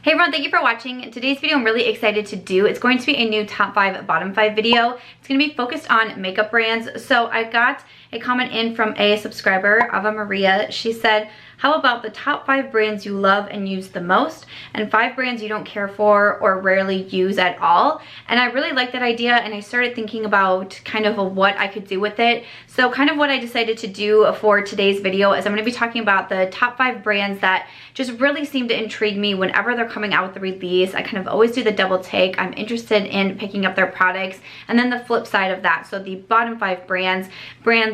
Hey everyone, thank you for watching. Today's video I'm really excited to do. It's going to be a new top 5, bottom 5 video. It's going to be focused on makeup brands. So I got a comment in from a subscriber, Ava Maria. She said, how about the top 5 brands you love and use the most, and 5 brands you don't care for or rarely use at all? And I really liked that idea, and I started thinking about kind of what I could do with it. So kind of what I decided to do for today's video is I'm going to be talking about the top 5 brands that just really seem to intrigue me whenever they're coming out with a release. I kind of always do the double take. I'm interested in picking up their products, and then the flip side of that. So the bottom 5 brands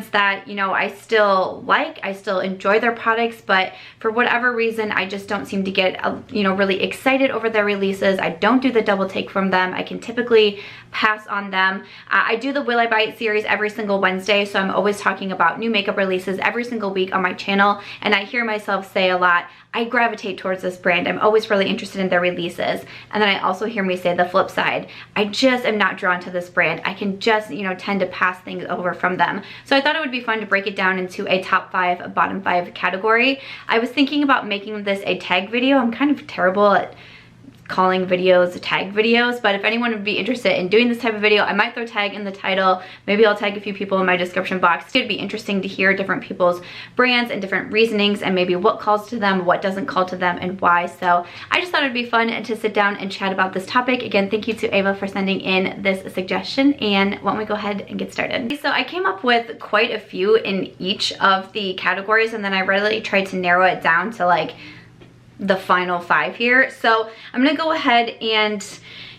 that, you know, I still like, I still enjoy their products, but for whatever reason, I just don't seem to get, you know, really excited over their releases. I don't do the double take from them. I can typically pass on them. I do the Will I Buy It series every single Wednesday, so I'm always talking about new makeup releases every single week on my channel, and I hear myself say a lot, I gravitate towards this brand. I'm always really interested in their releases. And then I also hear me say the flip side. I just am not drawn to this brand. I can just, you know, tend to pass things over from them. So I thought it would be fun to break it down into a top 5, bottom 5 category. I was thinking about making this a tag video. I'm kind of terrible at calling videos tag videos, but if anyone would be interested in doing this type of video, I might throw tag in the title. Maybe I'll tag a few people in my description box. It'd be interesting to hear different people's brands and different reasonings, and maybe what calls to them, what doesn't call to them, and why. So I just thought it'd be fun to sit down and chat about this topic. Again, thank you to Ava for sending in this suggestion, and why don't we go ahead and get started. So I came up with quite a few in each of the categories, and then I really tried to narrow it down to like the final 5 here. So I'm gonna go ahead and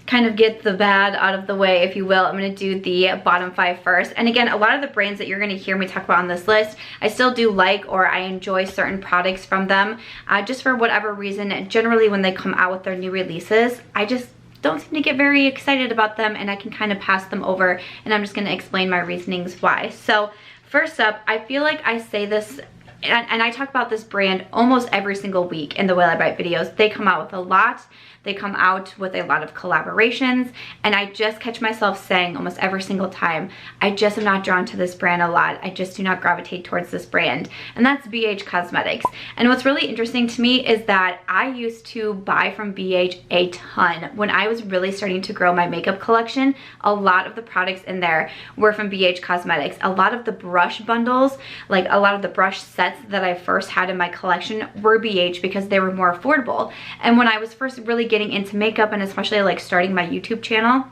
kind of get the bad out of the way, if you will. I'm gonna do the bottom 5 first. And again, a lot of the brands that you're gonna hear me talk about on this list, I still do like, or I enjoy certain products from them, just for whatever reason. Generally when they come out with their new releases, I just don't seem to get very excited about them, and I can kind of pass them over, and I'm just gonna explain my reasonings why. So first up, I feel like I say this and I talk about this brand almost every single week in the Will I Buy It videos. They come out with a lot. They come out with a lot of collaborations, and I just catch myself saying almost every single time, I just am not drawn to this brand a lot. I just do not gravitate towards this brand, and that's BH Cosmetics. And what's really interesting to me is that I used to buy from BH a ton. When I was really starting to grow my makeup collection, a lot of the products in there were from BH Cosmetics. A lot of the brush bundles, like a lot of the brush sets that I first had in my collection were BH because they were more affordable. And when I was first really getting into makeup, and especially like starting my YouTube channel,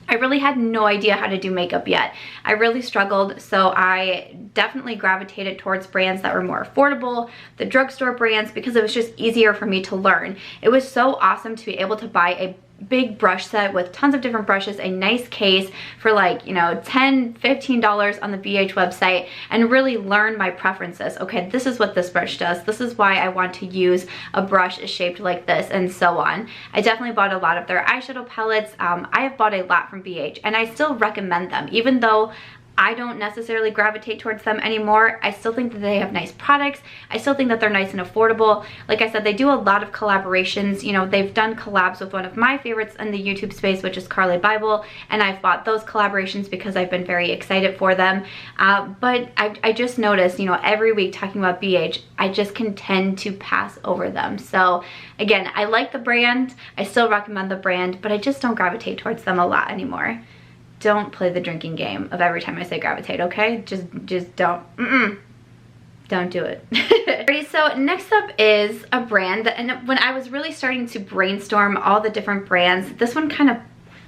I really had no idea how to do makeup yet. I really struggled, so I definitely gravitated towards brands that were more affordable, the drugstore brands, because it was just easier for me to learn. It was so awesome to be able to buy a big brush set with tons of different brushes, a nice case for like, you know, $10, $15 on the BH website, and really learn my preferences. Okay, this is what this brush does. This is why I want to use a brush shaped like this, and so on. I definitely bought a lot of their eyeshadow palettes. I have bought a lot from BH, and I still recommend them. Even though I don't necessarily gravitate towards them anymore, I still think that they have nice products. I still think that they're nice and affordable. Like I said, they do a lot of collaborations. You know, they've done collabs with one of my favorites in the YouTube space, which is Carly Bible, and I've bought those collaborations because I've been very excited for them. But I just noticed, you know, every week talking about BH, I just can tend to pass over them. So again, I like the brand. I still recommend the brand, but I just don't gravitate towards them a lot anymore. Don't play the drinking game of every time I say gravitate, okay? Just don't. Don't do it. Alrighty, so next up is a brand that, and when I was really starting to brainstorm all the different brands, this one kind of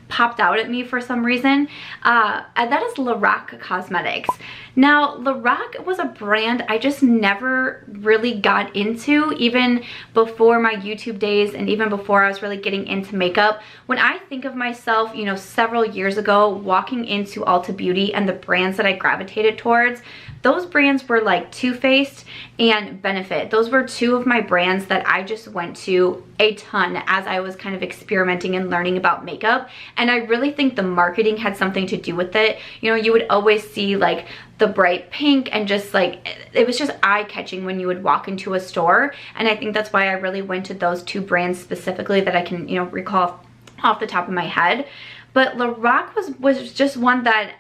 popped out at me for some reason. That is Lorac Cosmetics. Now, Lorac was a brand I just never really got into, even before my YouTube days and even before I was really getting into makeup. When I think of myself, you know, several years ago, walking into Ulta Beauty and the brands that I gravitated towards, those brands were like Too Faced and Benefit. Those were 2 of my brands that I just went to a ton as I was kind of experimenting and learning about makeup. And I really think the marketing had something to do with it. You know, you would always see like the bright pink, and just like, it was just eye-catching when you would walk into a store. And I think that's why I really went to those 2 brands specifically that I can, you know, recall off the top of my head. But Lorac was just one that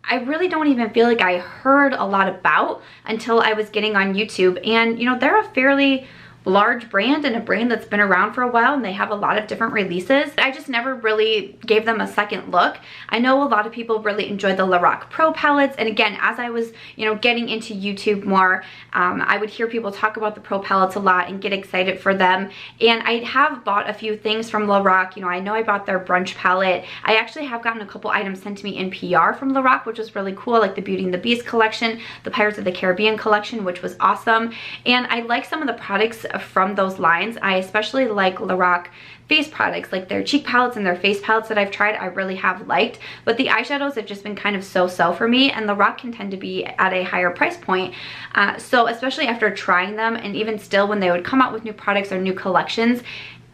I really don't even feel like I heard a lot about until I was getting on YouTube. And you know, they're a fairly large brand and a brand that's been around for a while, and they have a lot of different releases. I just never really gave them a second look. I know a lot of people really enjoyed the Lorac Pro palettes, and again, as I was, you know, getting into YouTube more, I would hear people talk about the Pro palettes a lot and get excited for them. And I have bought a few things from Lorac. You know, I know I bought their brunch palette. I actually have gotten a couple items sent to me in PR from Lorac, which was really cool, like the Beauty and the Beast collection, the Pirates of the Caribbean collection, which was awesome. And I like some of the products from those lines. I especially like Lorac face products, like their cheek palettes and their face palettes that I've tried, I really have liked. But the eyeshadows have just been kind of so-so for me, and Lorac can tend to be at a higher price point. So especially after trying them, and even still when they would come out with new products or new collections,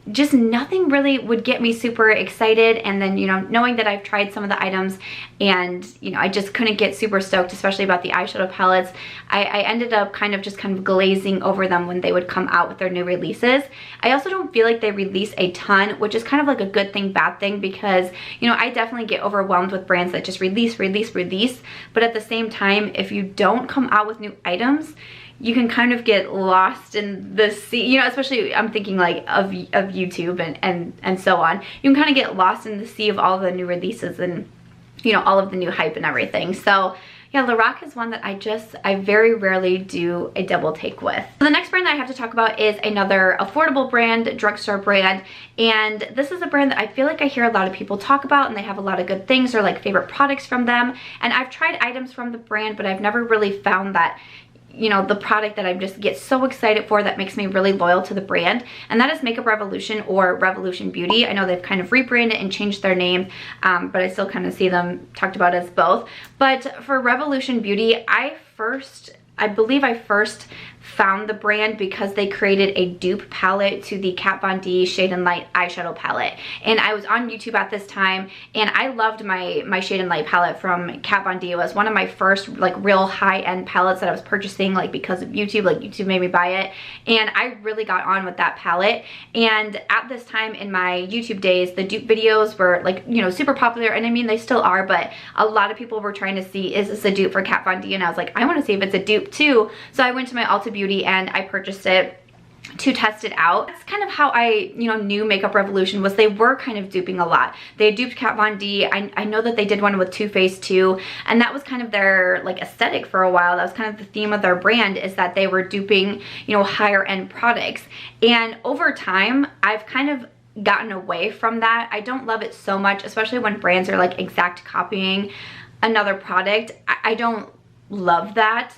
just nothing really would get me super excited. And then, you know, knowing that I've tried some of the items and, you know, I just couldn't get super stoked, especially about the eyeshadow palettes, I ended up kind of glazing over them when they would come out with their new releases. I also don't feel like they release a ton, which is kind of like a good thing, bad thing, because, you know, I definitely get overwhelmed with brands that just release. But at the same time, if you don't come out with new items, you can kind of get lost in the sea, you know, especially I'm thinking like of YouTube and so on. You can kind of get lost in the sea of all the new releases and, you know, all of the new hype and everything. So yeah, Lorac is one that I very rarely do a double take with. So the next brand that I have to talk about is another affordable brand, drugstore brand. And this is a brand that I feel like I hear a lot of people talk about, and they have a lot of good things or like favorite products from them. And I've tried items from the brand, but I've never really found that, you know, the product that I just get so excited for that makes me really loyal to the brand, and that is Makeup Revolution or Revolution Beauty. I know they've kind of rebranded and changed their name, but I still kind of see them talked about as both. But for Revolution Beauty, I believe I first found the brand because they created a dupe palette to the Kat Von D Shade and Light eyeshadow palette. And I was on YouTube at this time, and I loved my Shade and Light palette from Kat Von D. It was one of my first like real high-end palettes that I was purchasing, like because of YouTube. Like YouTube made me buy it, and I really got on with that palette. And at this time in my YouTube days, the dupe videos were like, you know, super popular, and I mean they still are, but a lot of people were trying to see, is this a dupe for Kat Von D? And I was like, I want to see if it's a dupe too. So I went to my Ulta Beauty and I purchased it to test it out. That's kind of how I, you know, knew Makeup Revolution, was they were kind of duping a lot. They duped Kat Von D. I know that they did one with Too Faced too, and that was kind of their like aesthetic for a while. That was kind of the theme of their brand, is that they were duping, you know, higher end products. And over time, I've kind of gotten away from that. I don't love it so much, especially when brands are like exact copying another product. I don't love that.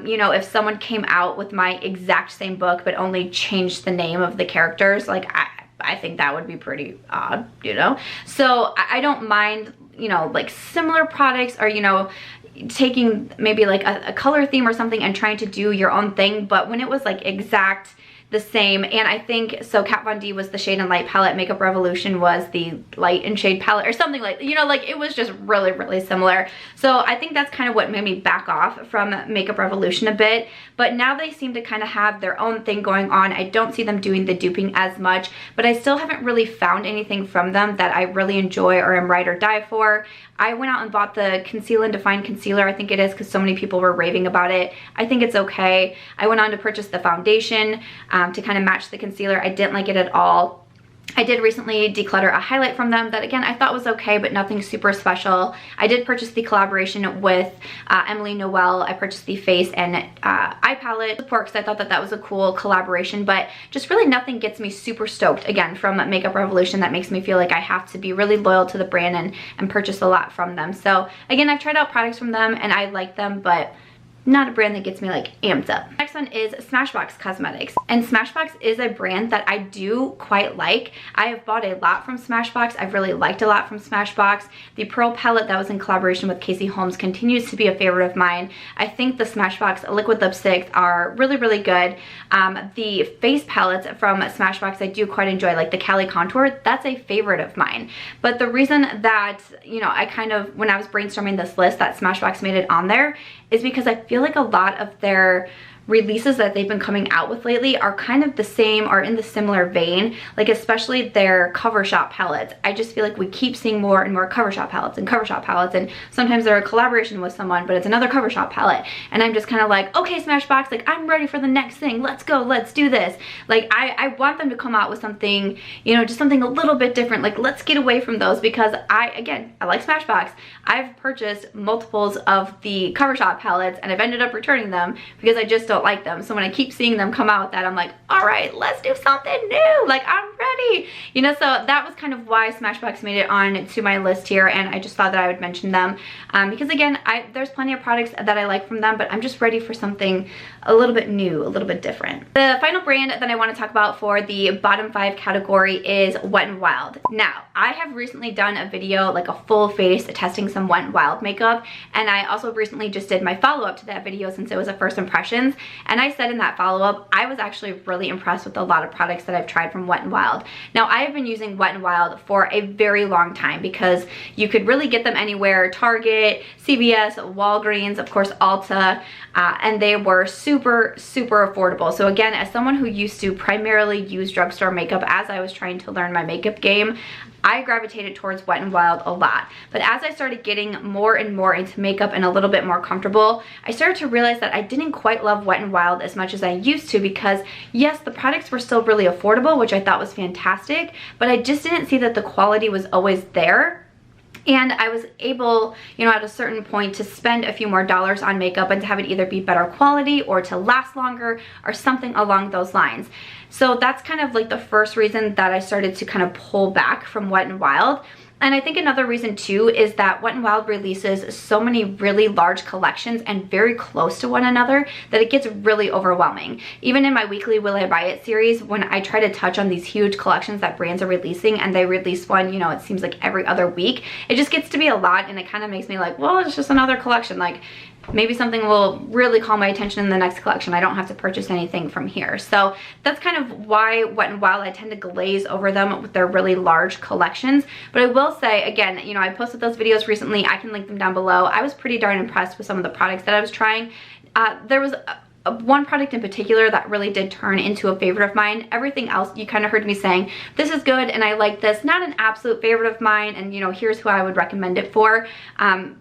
You know, if someone came out with my exact same book but only changed the name of the characters, like I think that would be pretty odd, you know? So I don't mind, you know, like similar products, or, you know, taking maybe like a color theme or something and trying to do your own thing. But when it was like exact the same, and I think so Kat Von D was the Shade and Light palette, Makeup Revolution was the Light and Shade palette or something, like, you know, like it was just really similar. So I think that's kind of what made me back off from Makeup Revolution a bit. But now they seem to kind of have their own thing going on. I don't see them doing the duping as much, but I still haven't really found anything from them that I really enjoy or am ride or die for. I went out and bought the Conceal and Define Concealer, I think it is, because so many people were raving about it. I think it's okay. I went on to purchase the foundation to kind of match the concealer. I didn't like it at all. I did recently declutter a highlight from them that, again, I thought was okay, but nothing super special. I did purchase the collaboration with Emily Noel. I purchased the face and eye palette because I thought that that was a cool collaboration, but just really nothing gets me super stoked, again, from Makeup Revolution that makes me feel like I have to be really loyal to the brand and purchase a lot from them. So again, I've tried out products from them and I like them, but not a brand that gets me like amped up. Next one is Smashbox Cosmetics, and Smashbox is a brand that I do quite like. I have bought a lot from Smashbox. I've really liked a lot from Smashbox. The Pearl palette that was in collaboration with Casey Holmes continues to be a favorite of mine. I think the Smashbox liquid lipsticks are really good. The face palettes from Smashbox I do quite enjoy, like the Cali Contour. That's a favorite of mine. But the reason that, you know, I kind of, when I was brainstorming this list, that Smashbox made it on there is because I feel like a lot of their releases that they've been coming out with lately are kind of the same or in the similar vein, like especially their cover shop palettes. I just feel like we keep seeing more and more cover shop palettes and cover shop palettes, and sometimes they're a collaboration with someone, but it's another cover shop palette. And I'm just kind of like, okay, Smashbox, like I'm ready for the next thing. Let's go, let's do this. Like I want them to come out with something, you know, just something a little bit different. Like let's get away from those, because again, I like Smashbox. I've purchased multiples of the cover shop palettes and I've ended up returning them because I just don't like them. So when I keep seeing them come out with that, I'm like, all right, let's do something new. Like I'm ready, you know. So that was kind of why Smashbox made it on to my list here, and I just thought that I would mention them because again, there's plenty of products that I like from them, but I'm just ready for something a little bit new, a little bit different. The final brand that I want to talk about for the bottom 5 category is Wet n Wild. Now, I have recently done a video, like a full face testing some Wet n Wild makeup, and I also recently just did my follow-up to that video since it was a first impressions, and I said in that follow-up I was actually really impressed with a lot of products that I've tried from Wet n Wild. Now, I have been using Wet n Wild for a very long time because you could really get them anywhere: Target, CVS, Walgreens, of course Ulta, and they were super affordable. So again, as someone who used to primarily use drugstore makeup as I was trying to learn my makeup game, I gravitated towards Wet n Wild a lot. But as I started getting more and more into makeup and a little bit more comfortable, I started to realize that I didn't quite love Wet n Wild as much as I used to, because yes, the products were still really affordable, which I thought was fantastic, but I just didn't see that the quality was always there. And I was able, you know, at a certain point to spend a few more dollars on makeup and to have it either be better quality or to last longer or something along those lines. So that's kind of like the first reason that I started to kind of pull back from Wet n Wild. And I think another reason too is that Wet n Wild releases so many really large collections and very close to one another that it gets really overwhelming. Even in my weekly Will I Buy It series, when I try to touch on these huge collections that brands are releasing and they release one, you know, it seems like every other week, it just gets to be a lot, and it kind of makes me like, well, it's just another collection. Like maybe something will really call my attention in the next collection. I don't have to purchase anything from here. So that's kind of why Wet n Wild, I tend to glaze over them with their really large collections. But I will say, again, you know, I posted those videos recently. I can link them down below. I was pretty darn impressed with some of the products that I was trying. There was one product in particular that really did turn into a favorite of mine. Everything else, you kind of heard me saying, this is good and I like this. Not an absolute favorite of mine, and you know, here's who I would recommend it for.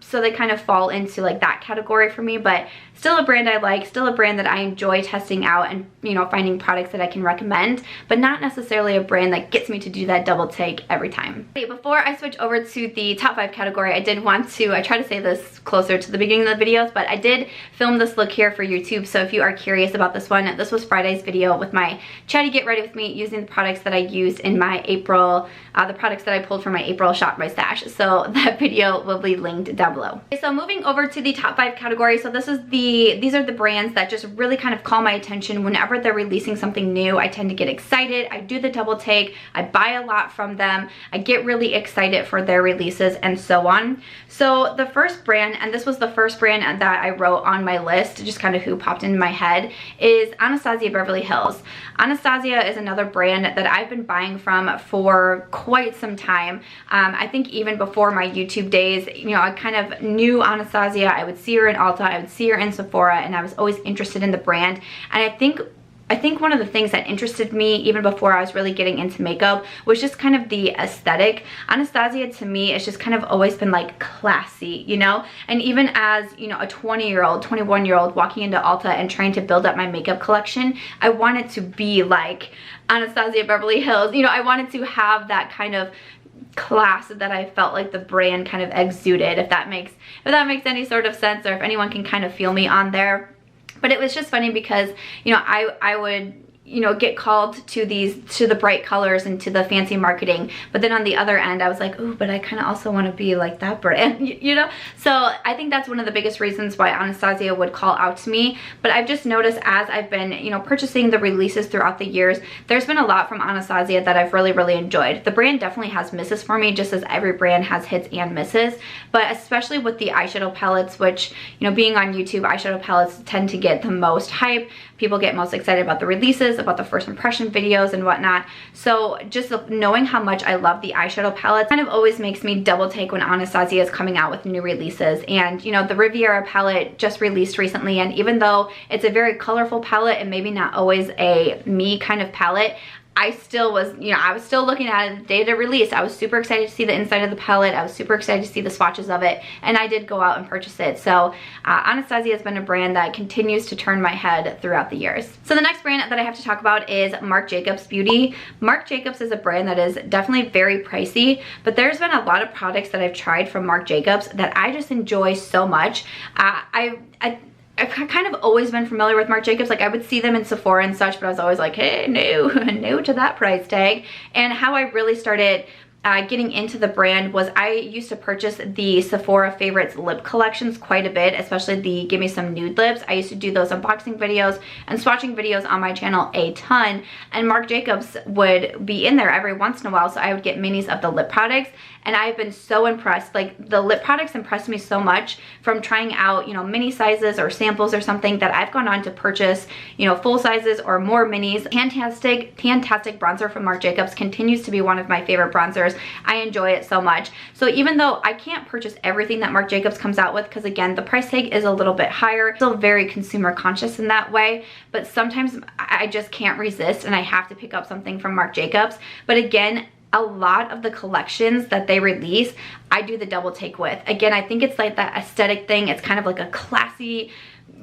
So they kind of fall into like that category for me, but still a brand I like, still a brand that I enjoy testing out and, you know, finding products that I can recommend, but not necessarily a brand that gets me to do that double take every time. Okay, before I switch over to the top 5 category, I did want to, I try to say this closer to the beginning of the videos, but I did film this look here for YouTube. So if you are curious about this one, this was Friday's video with my chatty get ready with me using the products that I used in my April, the products that I pulled from my April Shop My Stash. So that video will be linked down below. Okay, so moving over to the top 5 category. So these are the brands that just really kind of call my attention whenever they're releasing something new. I tend to get excited. I do the double take. I buy a lot from them. I get really excited for their releases and so on. So the first brand, and this was the first brand that I wrote on my list, just kind of who popped into my head, is Anasazi Beverly Hills. Anasazi is another brand that I've been buying from for quite some time. I think even before my YouTube days, you know, I kind of knew Anasazi. I would see her in Ulta, I would see her in Sephora, and I was always interested in the brand. And I think one of the things that interested me even before I was really getting into makeup was just kind of the aesthetic. Anasazi to me has just kind of always been like classy, you know? And even as, you know, a 20-year-old, 21-year-old walking into Ulta and trying to build up my makeup collection, I wanted to be like Anasazi Beverly Hills. You know, I wanted to have that kind of class that I felt like the brand kind of exuded, if that makes any sort of sense, or if anyone can kind of feel me on there. But it was just funny because, you know, I would, you know, get called to the bright colors and to the fancy marketing, but then on the other end I was like, ooh, but I kind of also want to be like that brand, you know? So I think that's one of the biggest reasons why Anasazi would call out to me. But I've just noticed as I've been, you know, purchasing the releases throughout the years, there's been a lot from Anasazi that I've really enjoyed. The brand definitely has misses for me, just as every brand has hits and misses, but especially with the eyeshadow palettes, which, you know, being on YouTube, eyeshadow palettes tend to get the most hype. People get most excited about the releases. releases, about the first impression videos and whatnot. So just knowing how much I love the eyeshadow palettes kind of always makes me double take when Anasazi is coming out with new releases. And you know, the Riviera palette just released recently, and even though it's a very colorful palette and maybe not always a me kind of palette, I still was, you know, I was still looking at it the day it released. I was super excited to see the inside of the palette. I was super excited to see the swatches of it, and I did go out and purchase it. So Anasazi has been a brand that continues to turn my head throughout the years. So the next brand that I have to talk about is Marc Jacobs Beauty. Marc Jacobs is a brand that is definitely very pricey, but there's been a lot of products that I've tried from Marc Jacobs that I just enjoy so much. I've kind of always been familiar with Marc Jacobs. Like, I would see them in Sephora and such, but I was always like, hey, no to that price tag. And how I really started getting into the brand was I used to purchase the Sephora Favorites lip collections quite a bit, especially the Give Me Some Nude Lips. I used to do those unboxing videos and swatching videos on my channel a ton, and Marc Jacobs would be in there every once in a while, so I would get minis of the lip products. And I've been so impressed. Like, the lip products impressed me so much from trying out, you know, mini sizes or samples or something, that I've gone on to purchase, you know, full sizes or more minis. Fantastic bronzer from Marc Jacobs. Continues to be one of my favorite bronzers. I enjoy it so much. So even though I can't purchase everything that Marc Jacobs comes out with, because again, the price tag is a little bit higher, still very consumer conscious in that way, but sometimes I just can't resist and I have to pick up something from Marc Jacobs. But again, a lot of the collections that they release, I do the double take with. Again, I think it's like that aesthetic thing. It's kind of like a classy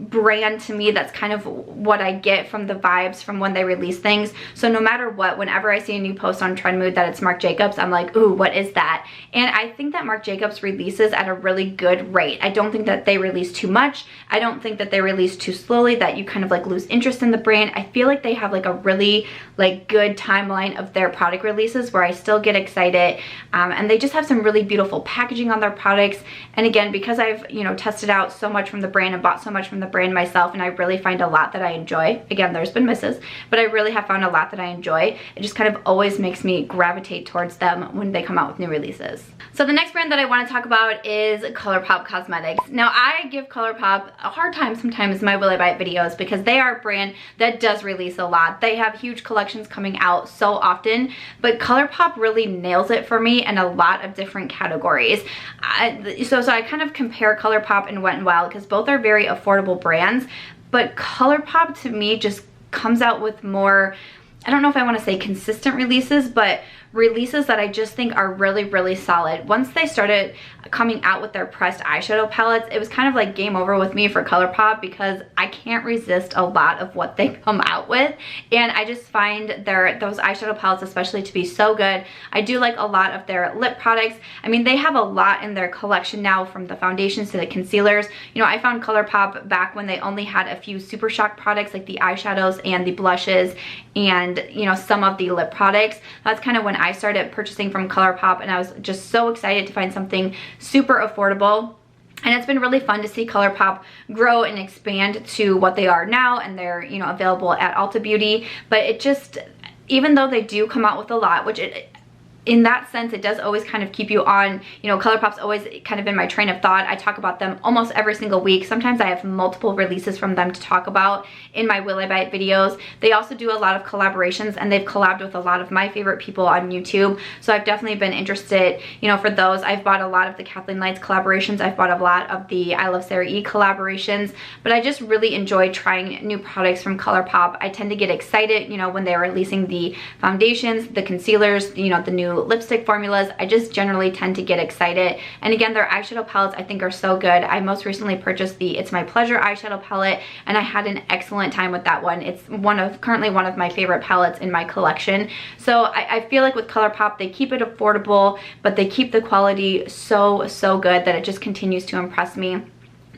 brand to me. That's kind of what I get from the vibes from when they release things. So no matter what, whenever I see a new post on Trend Mood that it's Marc Jacobs, I'm like, ooh, what is that? And I think that Marc Jacobs releases at a really good rate. I don't think that they release too much. I don't think that they release too slowly, that you kind of like lose interest in the brand. I feel like they have like a really like good timeline of their product releases where I still get excited, and they just have some really beautiful packaging on their products. And again, because I've, you know, tested out so much from the brand and bought so much from the brand myself, and I really find a lot that I enjoy. Again, there's been misses, but I really have found a lot that I enjoy. It just kind of always makes me gravitate towards them when they come out with new releases. So the next brand that I want to talk about is Colourpop Cosmetics. Now, I give Colourpop a hard time sometimes in my Will I Buy It videos because they are a brand that does release a lot. They have huge collections coming out so often, but Colourpop really nails it for me in a lot of different categories. So I kind of compare Colourpop and Wet n Wild because both are very affordable brands, but Colourpop to me just comes out with more, I don't know if I want to say consistent releases, but releases that I just think are really, really solid. Once they started coming out with their pressed eyeshadow palettes, it was kind of like game over with me for Colourpop because I can't resist a lot of what they come out with, and I just find those eyeshadow palettes especially to be so good. I do like a lot of their lip products. I mean, they have a lot in their collection now, from the foundations to the concealers. You know, I found Colourpop back when they only had a few Super Shock products like the eyeshadows and the blushes and, you know, some of the lip products. That's kind of when I started purchasing from Colourpop, and I was just so excited to find something super affordable. And it's been really fun to see Colourpop grow and expand to what they are now, and they're, you know, available at Ulta Beauty. But it just, even though they do come out with a lot, which in that sense, it does always kind of keep you on, you know, Colourpop's always kind of in my train of thought. I talk about them almost every single week. Sometimes I have multiple releases from them to talk about in my Will I Buy It videos. They also do a lot of collaborations, and they've collabed with a lot of my favorite people on YouTube. So I've definitely been interested, you know, for those. I've bought a lot of the Kathleen Lights collaborations. I've bought a lot of the I Love Sarah E collaborations, but I just really enjoy trying new products from Colourpop. I tend to get excited, you know, when they're releasing the foundations, the concealers, you know, the new lipstick formulas. I just generally tend to get excited. And again, their eyeshadow palettes I think are so good. I most recently purchased the It's My Pleasure eyeshadow palette, and I had an excellent time with that one. It's currently one of my favorite palettes in my collection. So I feel like with Colourpop, they keep it affordable, but they keep the quality so good that it just continues to impress me.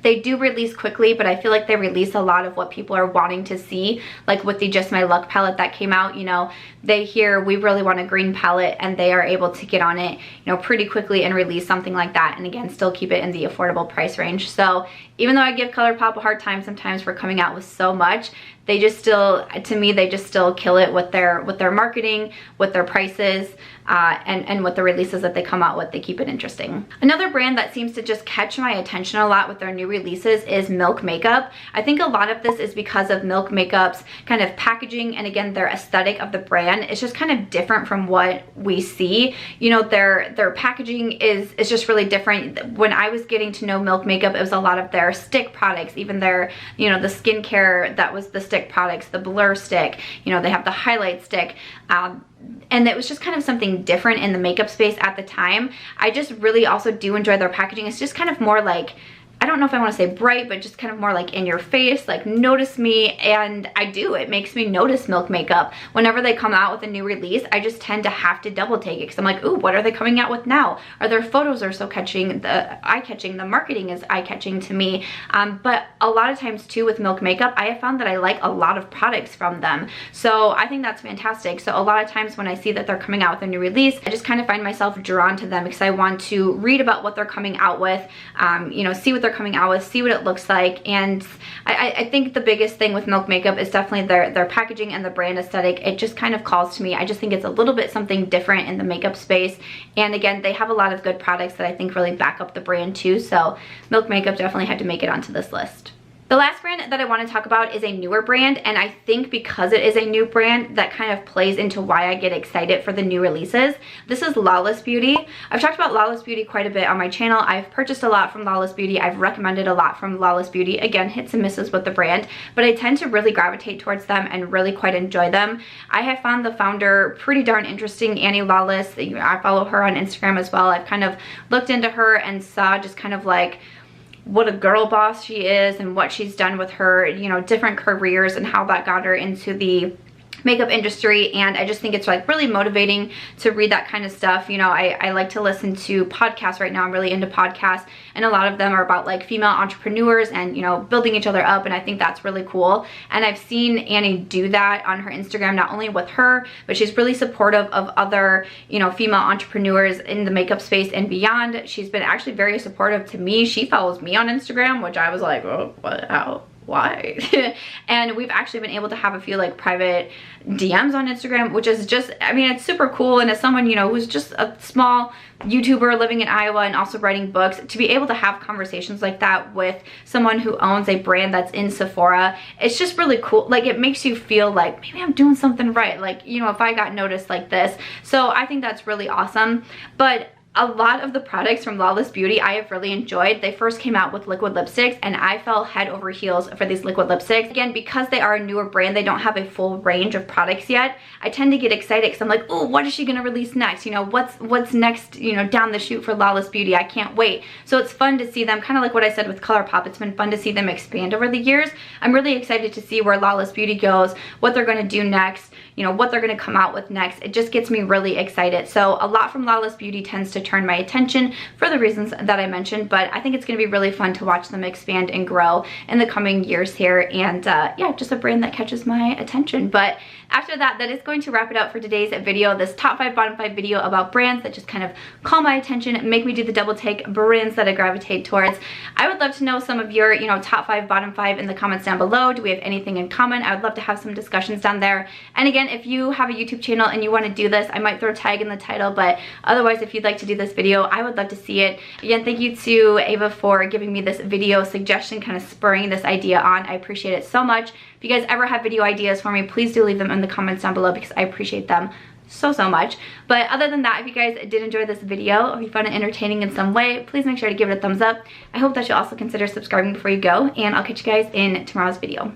They do release quickly, but I feel like they release a lot of what people are wanting to see. Like with the Just My Luck palette that came out, you know, they hear we really want a green palette, and they are able to get on it, you know, pretty quickly and release something like that, and again, still keep it in the affordable price range. So even though I give Colourpop a hard time sometimes for coming out with so much, they just still, to me, they just still kill it with their marketing, with their prices, and with the releases that they come out with. They keep it interesting. Another brand that seems to just catch my attention a lot with their new releases is Milk Makeup. I think a lot of this is because of Milk Makeup's kind of packaging, and again, their aesthetic of the brand. It's just kind of different from what we see. You know, their packaging is just really different. When I was getting to know Milk Makeup, it was a lot of their stick products, even their, you know, the skincare that was the stick products, the blur stick, you know, they have the highlight stick. And it was just kind of something different in the makeup space at the time. I just really also do enjoy their packaging. It's just kind of more like, I don't know if I want to say bright, but just kind of more like in your face, like notice me. And I do, it makes me notice Milk Makeup. Whenever they come out with a new release, I just tend to have to double take it, because I'm like, ooh, what are they coming out with now? Are their photos are so catching, eye-catching, the marketing is eye-catching to me. But a lot of times too with Milk Makeup, I have found that I like a lot of products from them. So I think that's fantastic. So a lot of times when I see that they're coming out with a new release, I just kind of find myself drawn to them, because I want to read about what they're coming out with, you know, see what they're coming out with, see what it looks like. And I think the biggest thing with Milk Makeup is definitely their packaging and the brand aesthetic. It just kind of calls to me. I just think it's a little bit something different in the makeup space. And again, they have a lot of good products that I think really back up the brand too. So Milk Makeup definitely had to make it onto this list. The last brand that I want to talk about is a newer brand, and I think because it is a new brand, that kind of plays into why I get excited for the new releases. This is Lawless Beauty. I've talked about Lawless Beauty quite a bit on my channel. I've purchased a lot from Lawless Beauty. I've recommended a lot from Lawless Beauty. Again, hits and misses with the brand, but I tend to really gravitate towards them and really quite enjoy them. I have found the founder pretty darn interesting, Annie Lawless. I follow her on Instagram as well. I've kind of looked into her and saw just kind of like what a girl boss she is and what she's done with her, you know, different careers and how that got her into the makeup industry. And I just think it's like really motivating to read that kind of stuff. You know, I like to listen to podcasts right now. I'm really into podcasts, and a lot of them are about like female entrepreneurs and, you know, building each other up, and I think that's really cool. And I've seen Annie do that on her Instagram, not only with her, but she's really supportive of other, you know, female entrepreneurs in the makeup space and beyond. She's been actually very supportive to me. She follows me on Instagram, which I was like, oh, what, how? Why? And we've actually been able to have a few like private DMs on Instagram, which is just, I mean, it's super cool. And as someone, you know, who's just a small YouTuber living in Iowa and also writing books, to be able to have conversations like that with someone who owns a brand that's in Sephora, it's just really cool. Like, it makes you feel like maybe I'm doing something right. Like, you know, if I got noticed like this. So I think that's really awesome. But a lot of the products from Lawless Beauty I have really enjoyed. They first came out with liquid lipsticks, and I fell head over heels for these liquid lipsticks. Again, because they are a newer brand, they don't have a full range of products yet. I tend to get excited because I'm like, oh, what is she gonna release next? You know, what's next, you know, down the chute for Lawless Beauty? I can't wait. So it's fun to see them, kind of like what I said with Colourpop. It's been fun to see them expand over the years. I'm really excited to see where Lawless Beauty goes, what they're gonna do next, you know, what they're gonna come out with next. It just gets me really excited. So a lot from Lawless Beauty tends to turn my attention for the reasons that I mentioned, but I think it's gonna be really fun to watch them expand and grow in the coming years here. And yeah, just a brand that catches my attention. But after that, that is going to wrap it up for today's video, this top 5 bottom 5 video about brands that just kind of call my attention, make me do the double take, brands that I gravitate towards. I would love to know some of your, you know, top 5 bottom 5 in the comments down below. Do we have anything in common? I would love to have some discussions down there. And again, if you have a YouTube channel and you want to do this, I might throw a tag in the title, but otherwise, if you'd like to do this video, I would love to see it. Again, thank you to Ava for giving me this video suggestion, kind of spurring this idea on. I appreciate it so much. If you guys ever have video ideas for me, please do leave them in the comments down below, because I appreciate them so much. But other than that, if you guys did enjoy this video, or you found it entertaining in some way, please make sure to give it a thumbs up. I hope that you'll also consider subscribing before you go, and I'll catch you guys in tomorrow's video.